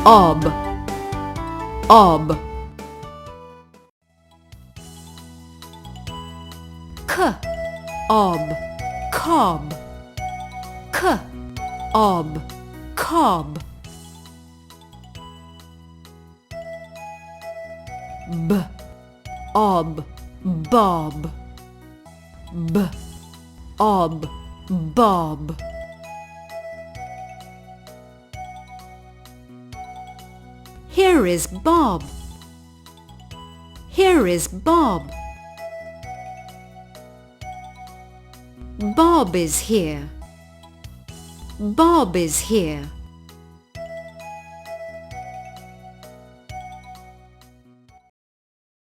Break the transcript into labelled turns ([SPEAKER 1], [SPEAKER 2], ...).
[SPEAKER 1] ob, ob. K, ob, cob. K, ob, cob. B, ob, bob. B, ob, bob. Here is Bob. Here is Bob. Bob is here. Bob is here.